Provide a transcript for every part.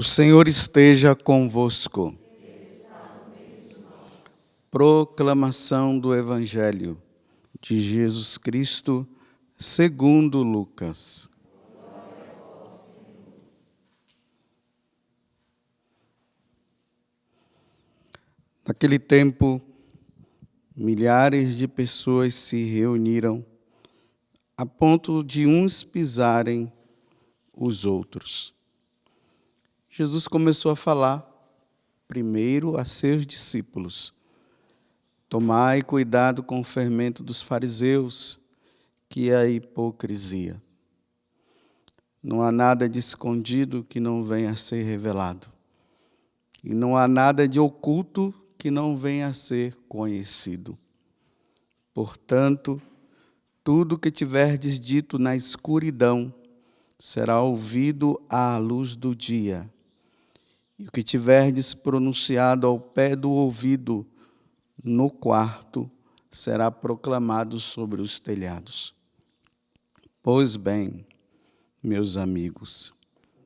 O Senhor esteja convosco. Proclamação do Evangelho de Jesus Cristo, segundo Lucas. Naquele tempo, milhares de pessoas se reuniram a ponto de uns pisarem os outros. Jesus começou a falar primeiro a seus discípulos: tomai cuidado com o fermento dos fariseus, que é a hipocrisia. Não há nada de escondido que não venha a ser revelado, e não há nada de oculto que não venha a ser conhecido. Portanto, tudo que tiverdes dito na escuridão será ouvido à luz do dia, e o que tiverdes pronunciado ao pé do ouvido no quarto será proclamado sobre os telhados. Pois bem, meus amigos,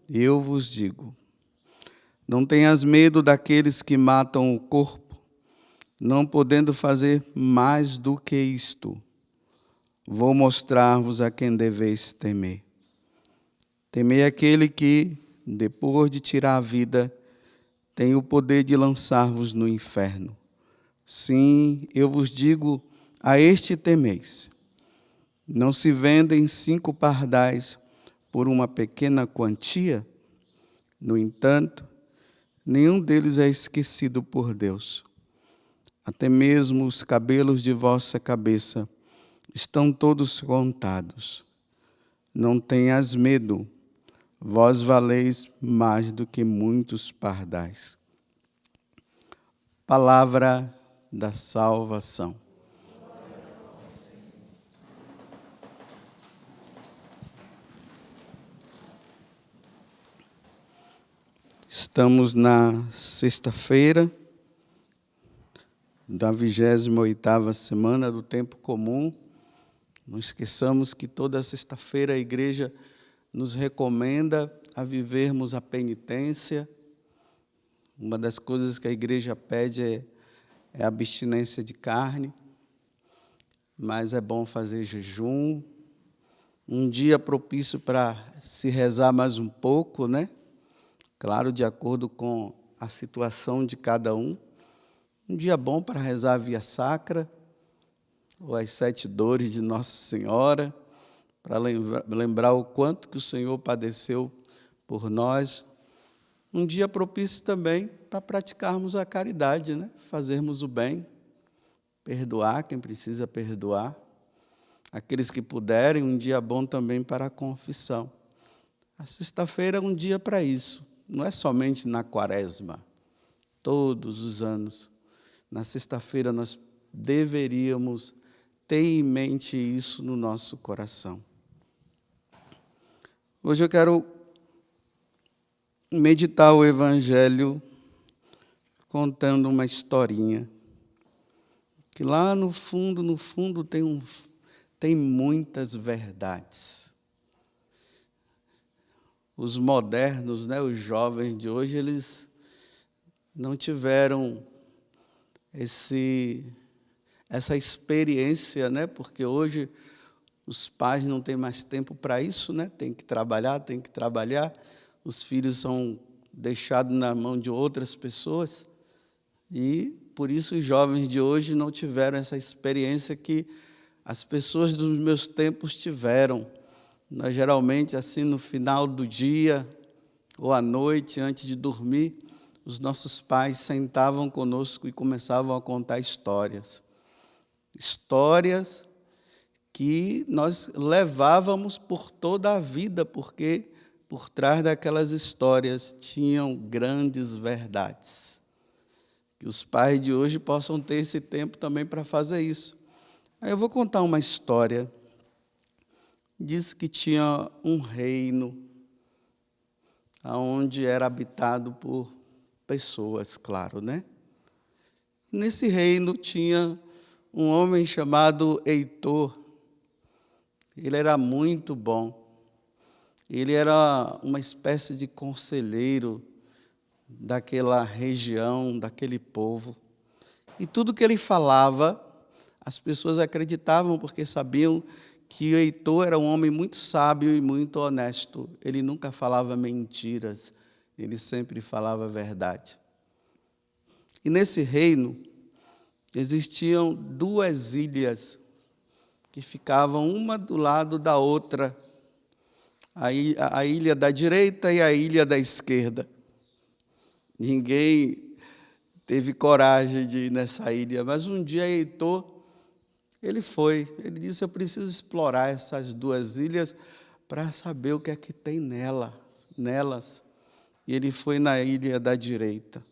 eu vos digo, não tenhas medo daqueles que matam o corpo, não podendo fazer mais do que isto. Vou mostrar-vos a quem deveis temer. Temei aquele que, depois de tirar a vida, tem o poder de lançar-vos no inferno. Sim, eu vos digo, a este temeis. Não se vendem 5 pardais por uma pequena quantia? No entanto, nenhum deles é esquecido por Deus. Até mesmo os cabelos de vossa cabeça estão todos contados. Não tenhas medo, vós valeis mais do que muitos pardais. Palavra da salvação. Estamos na sexta-feira da 28ª semana do tempo comum. Não esqueçamos que toda sexta-feira a igreja nos recomenda a vivermos a penitência. Uma das coisas que a igreja pede é a abstinência de carne, mas é bom fazer jejum. Um dia propício para se rezar mais um pouco, né? Claro, de acordo com a situação de cada um. Um dia bom para rezar a Via Sacra, ou as 7 dores de Nossa Senhora, para lembrar o quanto que o Senhor padeceu por nós. Um dia propício também para praticarmos a caridade, né? Fazermos o bem, perdoar quem precisa perdoar. Aqueles que puderem, um dia bom também para a confissão. A sexta-feira é um dia para isso. Não é somente na quaresma, todos os anos. Na sexta-feira nós deveríamos ter em mente isso no nosso coração. Hoje eu quero meditar o Evangelho contando uma historinha, que lá no fundo tem muitas verdades. Os modernos, né, os jovens de hoje, eles não tiveram essa experiência, né, porque hoje os pais não têm mais tempo para isso, né, tem que trabalhar, os filhos são deixados na mão de outras pessoas, e por isso os jovens de hoje não tiveram essa experiência que as pessoas dos meus tempos tiveram. Nós, geralmente, assim, no final do dia ou à noite, antes de dormir, os nossos pais sentavam conosco e começavam a contar histórias. Histórias que nós levávamos por toda a vida, porque por trás daquelas histórias tinham grandes verdades. Que os pais de hoje possam ter esse tempo também para fazer isso. Aí eu vou contar uma história. Diz que tinha um reino onde era habitado por pessoas, claro, né? Nesse reino tinha um homem chamado Heitor. Ele era muito bom. Ele era uma espécie de conselheiro daquela região, daquele povo. E tudo que ele falava, as pessoas acreditavam, porque sabiam que o Heitor era um homem muito sábio e muito honesto. Ele nunca falava mentiras, ele sempre falava a verdade. E nesse reino existiam 2 ilhas que ficavam uma do lado da outra, a ilha da direita e a ilha da esquerda. Ninguém teve coragem de ir nessa ilha, mas um dia Heitor, ele disse, eu preciso explorar essas 2 ilhas para saber o que é que tem nelas. E ele foi na ilha da direita.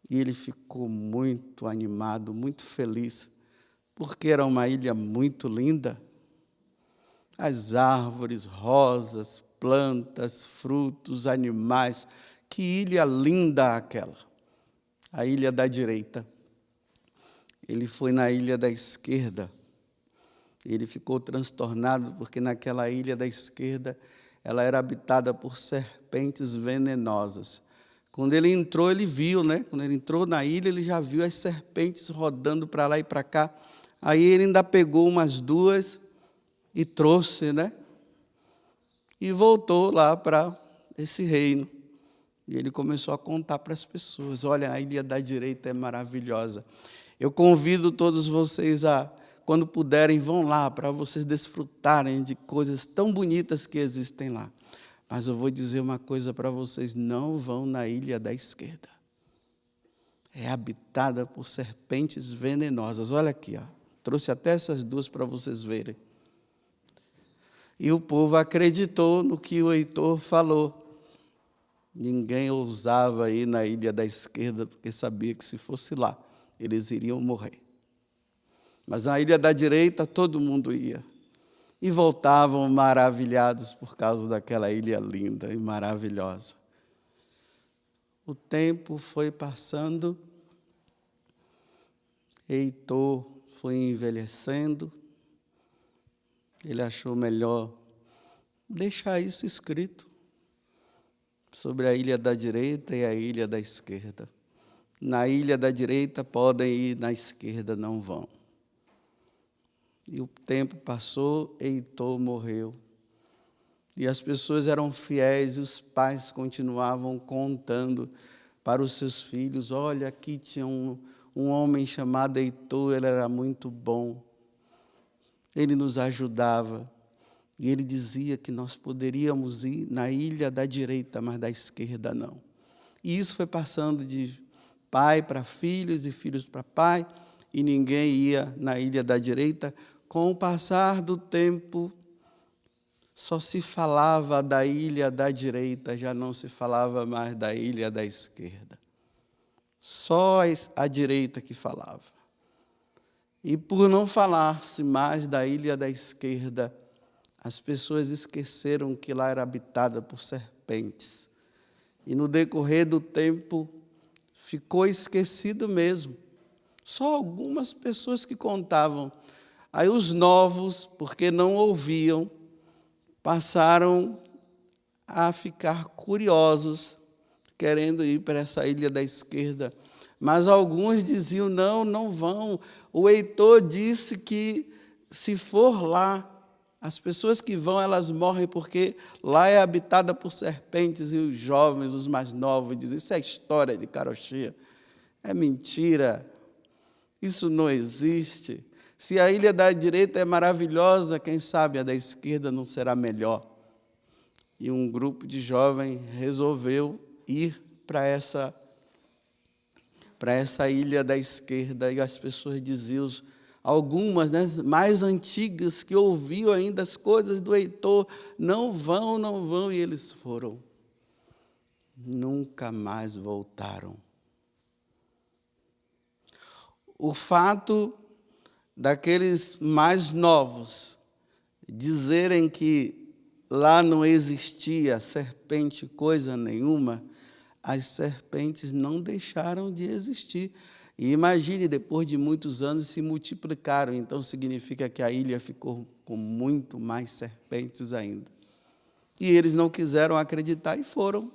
E ele ficou muito animado, muito feliz, porque era uma ilha muito linda. As árvores, rosas, plantas, frutos, animais. Que ilha linda aquela! A ilha da direita. Ele foi na ilha da esquerda. Ele ficou transtornado, porque naquela ilha da esquerda, ela era habitada por serpentes venenosas. Quando ele entrou, ele viu, né? Quando ele entrou na ilha, ele já viu as serpentes rodando para lá e para cá. Aí ele ainda pegou umas 2 e trouxe, né? E voltou lá para esse reino. E ele começou a contar para as pessoas, olha, a ilha da direita é maravilhosa. Eu convido todos vocês a, quando puderem, vão lá para vocês desfrutarem de coisas tão bonitas que existem lá. Mas eu vou dizer uma coisa para vocês, não vão na ilha da esquerda. É habitada por serpentes venenosas. Olha aqui, ó. Trouxe até essas 2 para vocês verem. E o povo acreditou no que o Heitor falou. Ninguém ousava ir na ilha da esquerda, porque sabia que se fosse lá, eles iriam morrer. Mas na ilha da direita, todo mundo ia. E voltavam maravilhados por causa daquela ilha linda e maravilhosa. O tempo foi passando, Heitor foi envelhecendo, ele achou melhor deixar isso escrito sobre a ilha da direita e a ilha da esquerda. Na ilha da direita podem ir, na esquerda não vão. E o tempo passou, Heitor morreu. E as pessoas eram fiéis, e os pais continuavam contando para os seus filhos, olha, aqui tinha um homem chamado Heitor, ele era muito bom. Ele nos ajudava. E ele dizia que nós poderíamos ir na ilha da direita, mas da esquerda não. E isso foi passando de pai para filhos e filhos para pai, e ninguém ia na ilha da direita. Com o passar do tempo, só se falava da ilha da direita, já não se falava mais da ilha da esquerda. Só a direita que falava. E por não falar-se mais da ilha da esquerda, as pessoas esqueceram que lá era habitada por serpentes. E no decorrer do tempo, ficou esquecido mesmo. Só algumas pessoas que contavam. Aí os novos, porque não ouviam, passaram a ficar curiosos, querendo ir para essa ilha da esquerda. Mas alguns diziam, não vão. O Heitor disse que, se for lá, as pessoas que vão, elas morrem, porque lá é habitada por serpentes, e os jovens, os mais novos, dizem, isso é história de carochinha. É mentira. Isso não existe. Se a ilha da direita é maravilhosa, quem sabe a da esquerda não será melhor. E um grupo de jovens resolveu ir para essa ilha da esquerda, e as pessoas diziam, algumas, né, mais antigas, que ouviam ainda as coisas do Heitor, não vão, e eles foram. Nunca mais voltaram. O fato daqueles mais novos dizerem que lá não existia serpente coisa nenhuma, as serpentes não deixaram de existir. E imagine, depois de muitos anos se multiplicaram, então significa que a ilha ficou com muito mais serpentes ainda. E eles não quiseram acreditar e foram.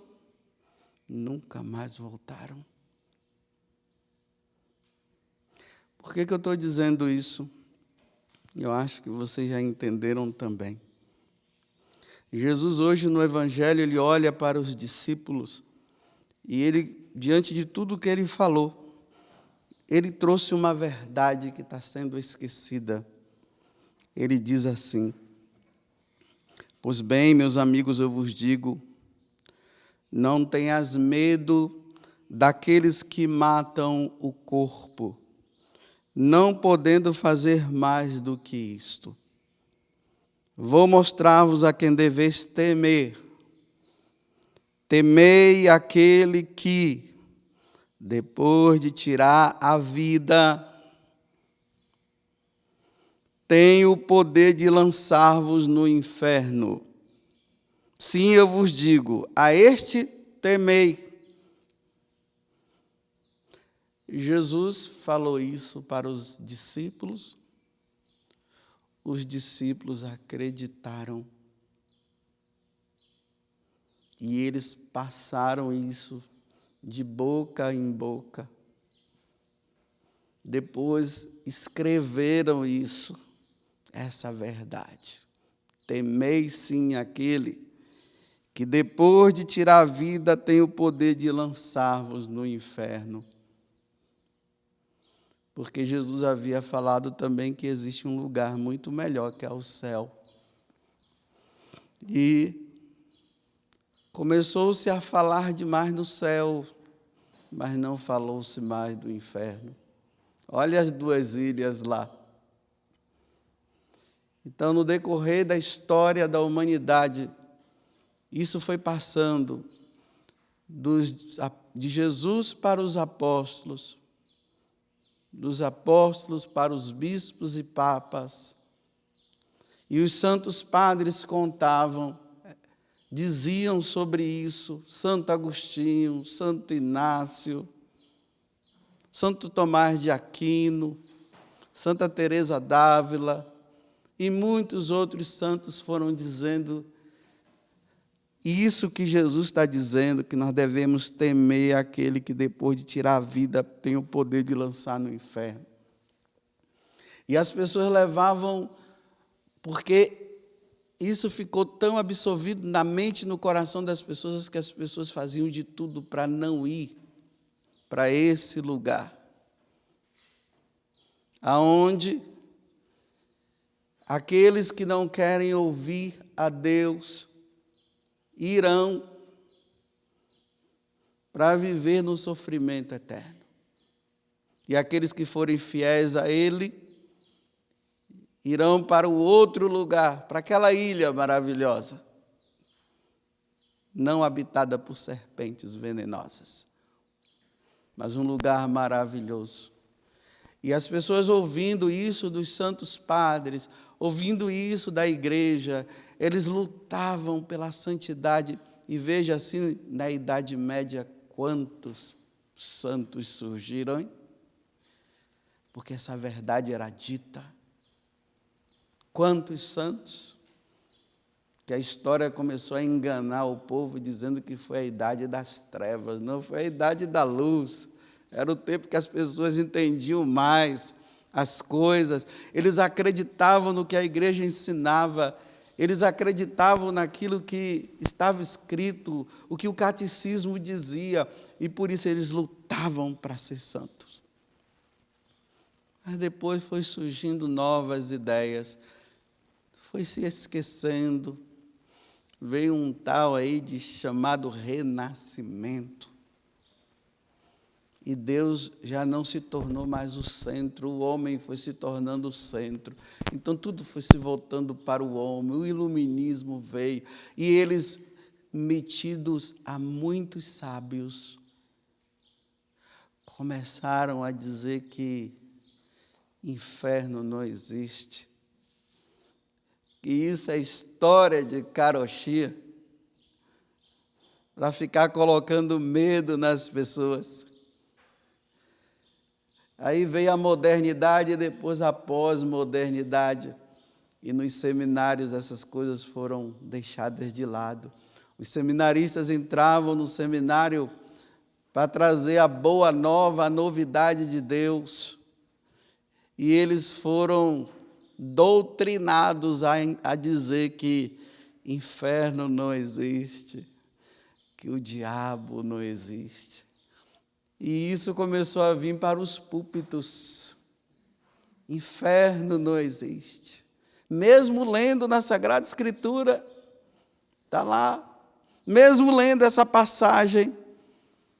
nunca mais voltaram. Por que eu estou dizendo isso? Eu acho que vocês já entenderam também. Jesus hoje no Evangelho, ele olha para os discípulos e ele, diante de tudo que ele falou, ele trouxe uma verdade que está sendo esquecida. Ele diz assim: pois bem, meus amigos, eu vos digo, não tenhas medo daqueles que matam o corpo, não podendo fazer mais do que isto. Vou mostrar-vos a quem deveis temer. Temei aquele que, depois de tirar a vida, tem o poder de lançar-vos no inferno. Sim, eu vos digo, a este temei. Jesus falou isso para os discípulos acreditaram. E eles passaram isso de boca em boca. Depois escreveram isso, essa verdade. Temei sim aquele que depois de tirar a vida tem o poder de lançar-vos no inferno. Porque Jesus havia falado também que existe um lugar muito melhor, que é o céu. E começou-se a falar demais no céu, mas não falou-se mais do inferno. Olha as duas ilhas lá. Então, no decorrer da história da humanidade, isso foi passando de Jesus para os apóstolos, dos apóstolos para os bispos e papas. E os santos padres contavam, diziam sobre isso, Santo Agostinho, Santo Inácio, Santo Tomás de Aquino, Santa Teresa d'Ávila e muitos outros santos foram dizendo isso que Jesus está dizendo, que nós devemos temer aquele que depois de tirar a vida tem o poder de lançar no inferno. E as pessoas levavam, porque isso ficou tão absorvido na mente e no coração das pessoas, que as pessoas faziam de tudo para não ir para esse lugar, aonde aqueles que não querem ouvir a Deus irão para viver no sofrimento eterno. E aqueles que forem fiéis a Ele irão para o outro lugar, para aquela ilha maravilhosa, não habitada por serpentes venenosas, mas um lugar maravilhoso. E as pessoas ouvindo isso dos santos padres, ouvindo isso da igreja, eles lutavam pela santidade. E veja assim, na Idade Média, quantos santos surgiram, hein? Porque essa verdade era dita. Quantos santos? Que a história começou a enganar o povo, dizendo que foi a idade das trevas. Não, foi a idade da luz. Era o tempo que as pessoas entendiam mais as coisas. Eles acreditavam no que a igreja ensinava. Eles acreditavam naquilo que estava escrito, o que o catecismo dizia. E por isso eles lutavam para ser santos. Mas depois foi surgindo novas ideias. Foi se esquecendo. Veio um tal aí chamado renascimento. E Deus já não se tornou mais o centro, o homem foi se tornando o centro. Então tudo foi se voltando para o homem, o iluminismo veio. E eles, metidos a muitos sábios, começaram a dizer que inferno não existe. Que isso é história de carochinha, para ficar colocando medo nas pessoas. Aí veio a modernidade e depois a pós-modernidade. E nos seminários essas coisas foram deixadas de lado. Os seminaristas entravam no seminário para trazer a boa nova, a novidade de Deus. E eles foram doutrinados a dizer que inferno não existe, que o diabo não existe. E isso começou a vir para os púlpitos. Inferno não existe. Mesmo lendo na Sagrada Escritura, está lá, mesmo lendo essa passagem,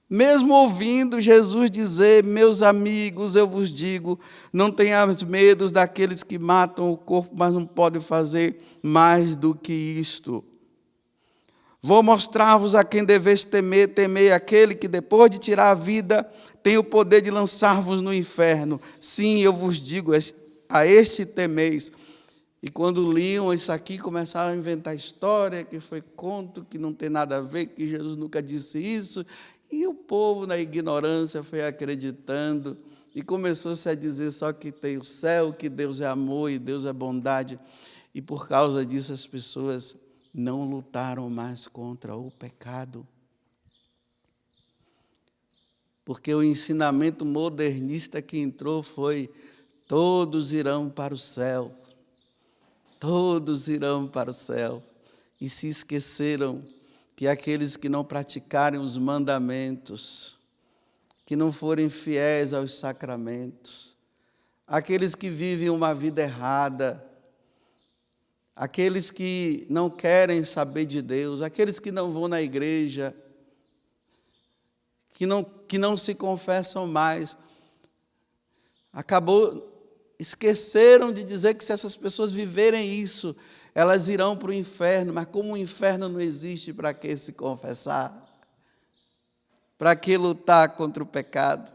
mesmo ouvindo Jesus dizer: meus amigos, eu vos digo, não tenhais medo daqueles que matam o corpo, mas não podem fazer mais do que isto. Vou mostrar-vos a quem deveis temer, temei aquele que depois de tirar a vida, tem o poder de lançar-vos no inferno. Sim, eu vos digo, a este temeis. E quando liam isso aqui, começaram a inventar história, que foi conto, que não tem nada a ver, que Jesus nunca disse isso. E o povo, na ignorância, foi acreditando e começou-se a dizer só que tem o céu, que Deus é amor e Deus é bondade. E por causa disso as pessoas não lutaram mais contra o pecado. Porque o ensinamento modernista que entrou foi: todos irão para o céu. Todos irão para o céu. E se esqueceram que aqueles que não praticarem os mandamentos, que não forem fiéis aos sacramentos, aqueles que vivem uma vida errada, aqueles que não querem saber de Deus, aqueles que não vão na igreja, que não se confessam mais, esqueceram de dizer que se essas pessoas viverem isso, elas irão para o inferno. Mas como o inferno não existe, para que se confessar? Para que lutar contra o pecado?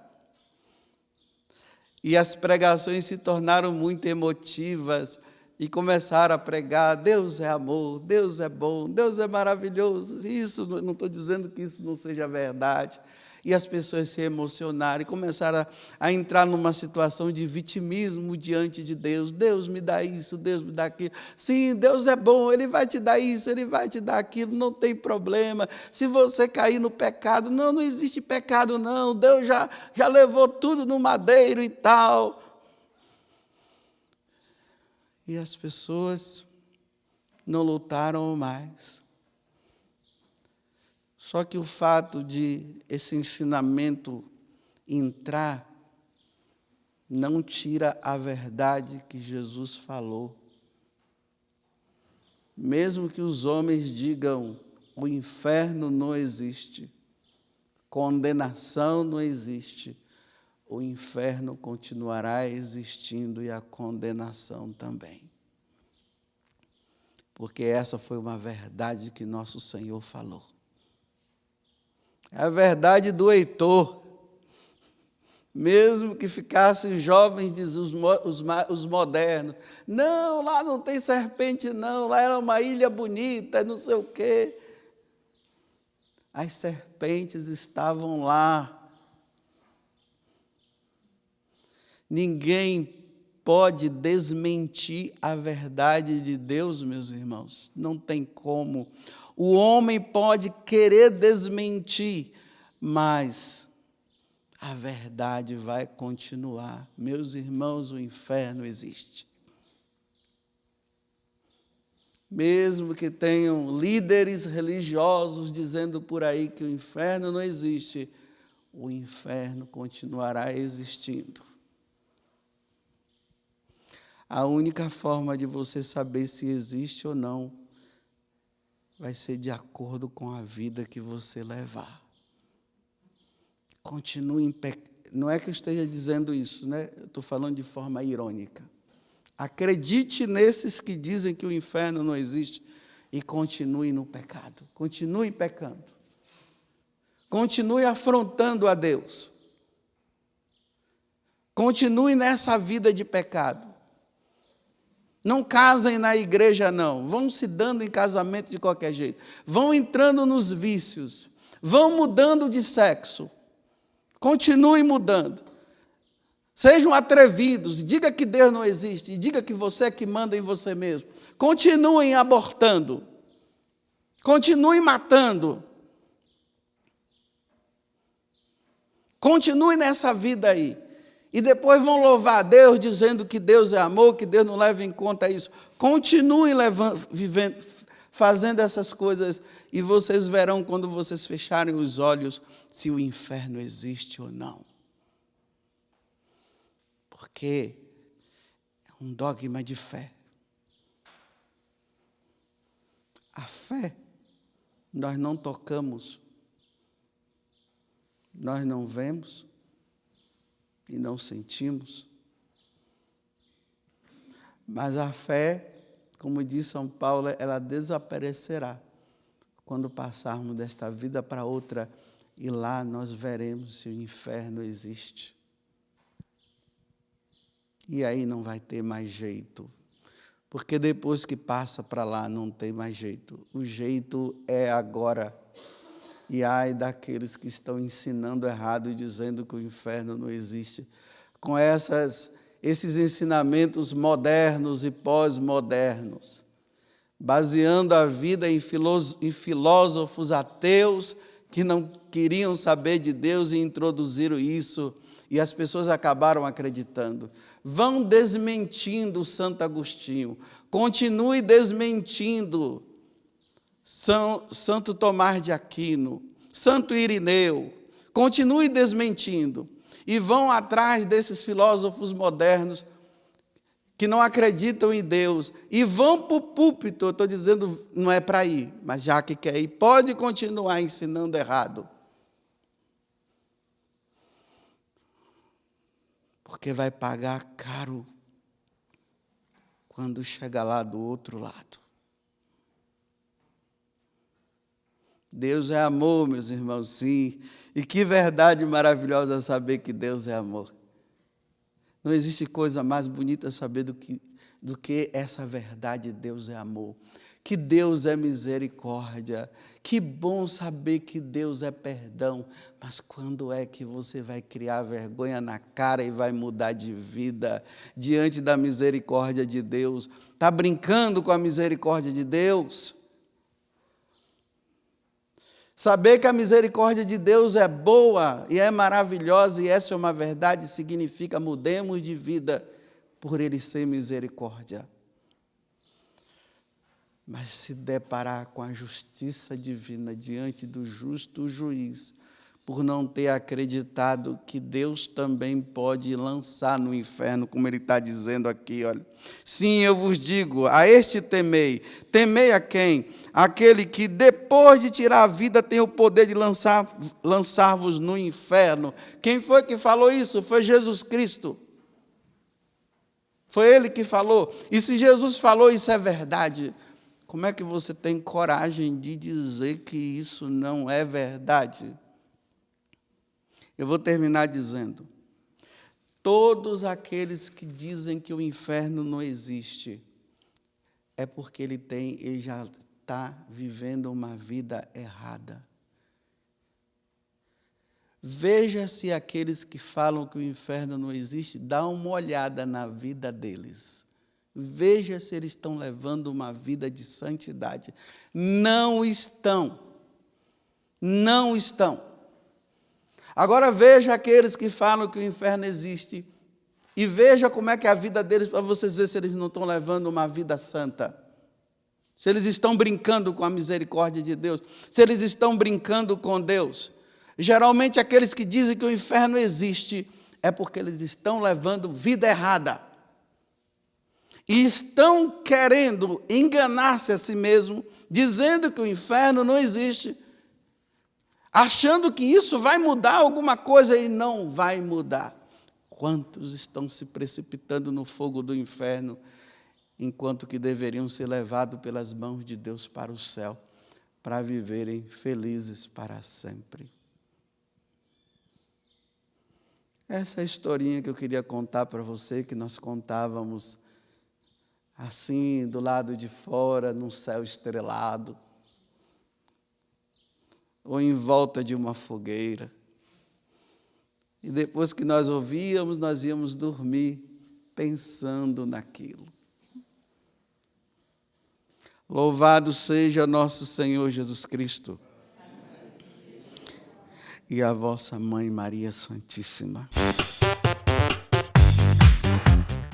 E as pregações se tornaram muito emotivas e começaram a pregar: Deus é amor, Deus é bom, Deus é maravilhoso. Isso, não estou dizendo que isso não seja verdade. E as pessoas se emocionaram e começaram a entrar numa situação de vitimismo diante de Deus. Deus me dá isso, Deus me dá aquilo. Sim, Deus é bom, Ele vai te dar isso, Ele vai te dar aquilo, não tem problema. Se você cair no pecado, não existe pecado não, Deus já levou tudo no madeiro e tal. E as pessoas não lutaram mais. Só que o fato de esse ensinamento entrar não tira a verdade que Jesus falou. Mesmo que os homens digam: o inferno não existe, condenação não existe, o inferno continuará existindo e a condenação também. Porque essa foi uma verdade que nosso Senhor falou. É a verdade do Heitor. Mesmo que ficassem jovens, diz os modernos: não, lá não tem serpente não, lá era uma ilha bonita, não sei o quê. As serpentes estavam lá. Ninguém pode desmentir a verdade de Deus, meus irmãos. Não tem como. O homem pode querer desmentir, mas a verdade vai continuar. Meus irmãos, o inferno existe. Mesmo que tenham líderes religiosos dizendo por aí que o inferno não existe, o inferno continuará existindo. A única forma de você saber se existe ou não vai ser de acordo com a vida que você levar. Continue em pecado. Não é que eu esteja dizendo isso, né? Eu estou falando de forma irônica. Acredite nesses que dizem que o inferno não existe e continue no pecado. Continue pecando. Continue afrontando a Deus. Continue nessa vida de pecado. Não casem na igreja, não. Vão se dando em casamento de qualquer jeito. Vão entrando nos vícios. Vão mudando de sexo. Continuem mudando. Sejam atrevidos. Diga que Deus não existe. E diga que você é que manda em você mesmo. Continuem abortando. Continue matando. Continue nessa vida aí. E depois vão louvar a Deus, dizendo que Deus é amor, que Deus não leva em conta isso. Continue vivendo, fazendo essas coisas, e vocês verão, quando vocês fecharem os olhos, se o inferno existe ou não. Porque é um dogma de fé. A fé, nós não tocamos, nós não vemos e não sentimos. Mas a fé, como diz São Paulo, ela desaparecerá quando passarmos desta vida para outra, e lá nós veremos se o inferno existe. E aí não vai ter mais jeito, porque depois que passa para lá não tem mais jeito. O jeito é agora. E ai daqueles que estão ensinando errado e dizendo que o inferno não existe, com esses ensinamentos modernos e pós-modernos, baseando a vida em filósofos ateus que não queriam saber de Deus e introduziram isso, e as pessoas acabaram acreditando. Vão desmentindo Santo Agostinho, continue desmentindo Santo Tomás de Aquino, Santo Irineu, continue desmentindo, e vão atrás desses filósofos modernos que não acreditam em Deus, e vão para o púlpito. Eu estou dizendo, não é para ir, mas já que quer ir, pode continuar ensinando errado. Porque vai pagar caro quando chegar lá do outro lado. Deus é amor, meus irmãos, sim. E que verdade maravilhosa saber que Deus é amor. Não existe coisa mais bonita saber do que essa verdade. Deus é amor. Que Deus é misericórdia. Que bom saber que Deus é perdão. Mas quando é que você vai criar vergonha na cara e vai mudar de vida diante da misericórdia de Deus? Está brincando com a misericórdia de Deus? Saber que a misericórdia de Deus é boa e é maravilhosa, e essa é uma verdade, significa mudemos de vida por Ele ser misericórdia. Mas se deparar com a justiça divina diante do justo juiz, por não ter acreditado que Deus também pode lançar no inferno, como ele está dizendo aqui, olha. Sim, eu vos digo, a este temei. Temei a quem? Aquele que depois de tirar a vida tem o poder de lançar-vos no inferno. Quem foi que falou isso? Foi Jesus Cristo. Foi Ele que falou. E se Jesus falou, isso é verdade. Como é que você tem coragem de dizer que isso não é verdade? Eu vou terminar dizendo, todos aqueles que dizem que o inferno não existe, é porque ele já está vivendo uma vida errada. Veja se aqueles que falam que o inferno não existe, dá uma olhada na vida deles. Veja se eles estão levando uma vida de santidade. Não estão. Não estão. Agora veja aqueles que falam que o inferno existe e veja como é que é a vida deles, para vocês verem se eles não estão levando uma vida santa. Se eles estão brincando com a misericórdia de Deus, se eles estão brincando com Deus. Geralmente aqueles que dizem que o inferno existe é porque eles estão levando vida errada. E estão querendo enganar-se a si mesmo, dizendo que o inferno não existe, achando que isso vai mudar alguma coisa, e não vai mudar. Quantos estão se precipitando no fogo do inferno, enquanto que deveriam ser levados pelas mãos de Deus para o céu, para viverem felizes para sempre. Essa é a historinha que eu queria contar para você, que nós contávamos assim, do lado de fora, num céu estrelado, ou em volta de uma fogueira. E depois que nós ouvíamos, nós íamos dormir pensando naquilo. Louvado seja nosso Senhor Jesus Cristo. E a vossa Mãe Maria Santíssima.